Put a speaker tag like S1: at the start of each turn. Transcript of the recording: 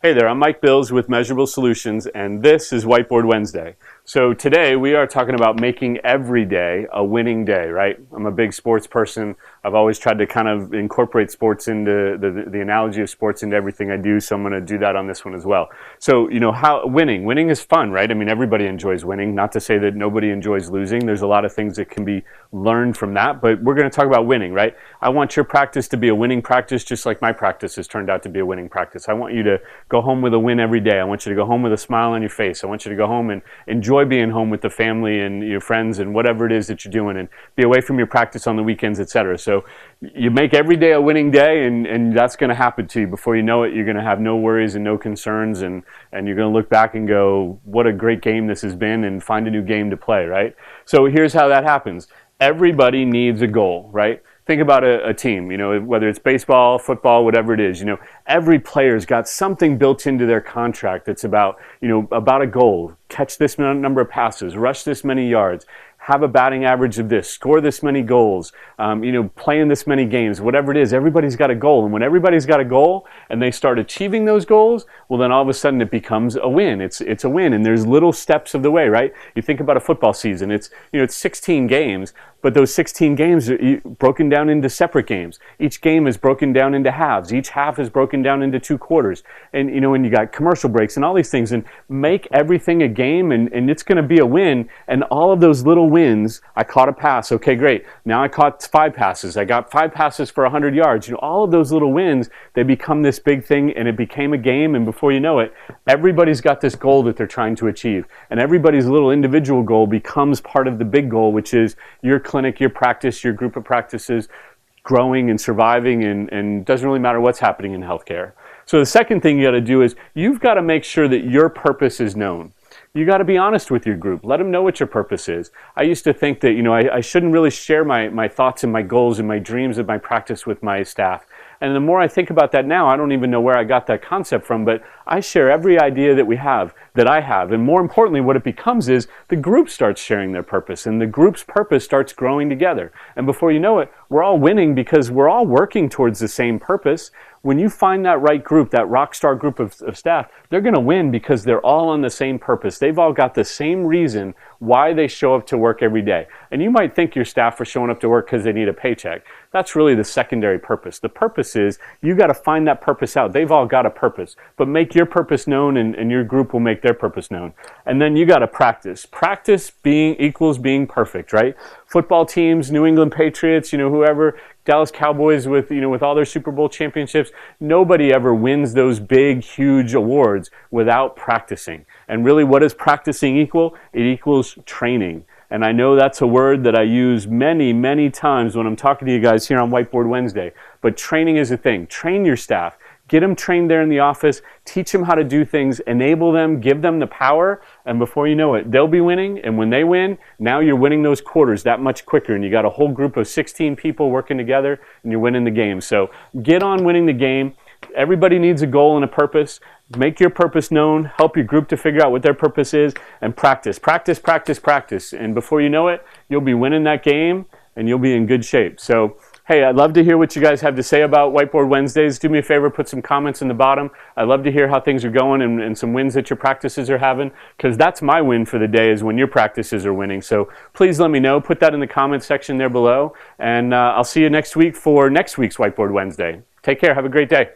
S1: Hey there, I'm Mike Bills with Measurable Solutions, and this is Whiteboard Wednesday. So today we are talking about making every day a winning day, right? I'm a big sports person. I've always tried to kind of incorporate sports into the analogy of sports into everything I do, so I'm going to do that on this one as well. So, how winning is fun, right? I mean, everybody enjoys winning. Not to say that nobody enjoys losing. There's a lot of things that can be learned from that, but we're going to talk about winning, right? I want your practice to be a winning practice, just like my practice has turned out to be a winning practice. I want you to go home with a win every day. I want you to go home with a smile on your face. I want you to go home and enjoy being home with the family and your friends and whatever it is that you're doing, and be away from your practice on the weekends, etc. So you make every day a winning day, and that's going to happen to you. Before you know it, you're going to have no worries and no concerns, and you're going to look back and go, what a great game this has been, and find a new game to play, right? So here's how that happens. Everybody needs a goal, right? Think about a team, whether it's baseball, football, whatever it is, every player's got something built into their contract that's about a goal. Catch this number of passes, rush this many yards, have a batting average of this, score this many goals, play in this many games, whatever it is. Everybody's got a goal. And when everybody's got a goal and they start achieving those goals, well, then all of a sudden it becomes a win. It's a win. And there's little steps of the way, right? You think about a football season. It's 16 games, but those 16 games are broken down into separate games. Each game is broken down into halves. Each half is broken down into 2 quarters. And, and you got commercial breaks and all these things. And make everything a game, and it's going to be a win. And all of those little wins, I caught a pass. Okay, great. Now I caught 5 passes. I got 5 passes for 100 yards. All of those little wins, they become this big thing, and it became a game. And before you know it, everybody's got this goal that they're trying to achieve. And everybody's little individual goal becomes part of the big goal, which is your clinic, your practice, your group of practices growing and surviving, and doesn't really matter what's happening in healthcare. So the second thing you got to do is you've got to make sure that your purpose is known. You got to be honest with your group. Let them know what your purpose is. I used to think that I shouldn't really share my thoughts and my goals and my dreams of my practice with my staff. And the more I think about that now, I don't even know where I got that concept from, but I share every idea that I have. And more importantly, what it becomes is the group starts sharing their purpose, and the group's purpose starts growing together. And before you know it, we're all winning because we're all working towards the same purpose. When you find that right group, that rock star group of staff, they're going to win because they're all on the same purpose. They've all got the same reason why they show up to work every day. And you might think your staff are showing up to work because they need a paycheck. That's really the secondary purpose. The purpose is you got to find that purpose out. They've all got a purpose, but make your purpose known, and your group will make their purpose known. And then you got to practice. Practice equals being perfect, right? Football teams, New England Patriots, whoever, Dallas Cowboys with all their Super Bowl championships, nobody ever wins those big, huge awards without practicing. And really, what does practicing equal? It equals training. And I know that's a word that I use many, many times when I'm talking to you guys here on Whiteboard Wednesday. But training is a thing. Train your staff. Get them trained there in the office. Teach them how to do things. Enable them. Give them the power. And before you know it, they'll be winning. And when they win, now you're winning those quarters that much quicker. And you got a whole group of 16 people working together, and you're winning the game. So get on winning the game. Everybody needs a goal and a purpose. Make your purpose known. Help your group to figure out what their purpose is, and practice, practice, practice, practice. And before you know it, you'll be winning that game, and you'll be in good shape. So, hey, I'd love to hear what you guys have to say about Whiteboard Wednesdays. Do me a favor, put some comments in the bottom. I'd love to hear how things are going and some wins that your practices are having, because that's my win for the day, is when your practices are winning. So please let me know. Put that in the comments section there below, and I'll see you next week for next week's Whiteboard Wednesday. Take care. Have a great day.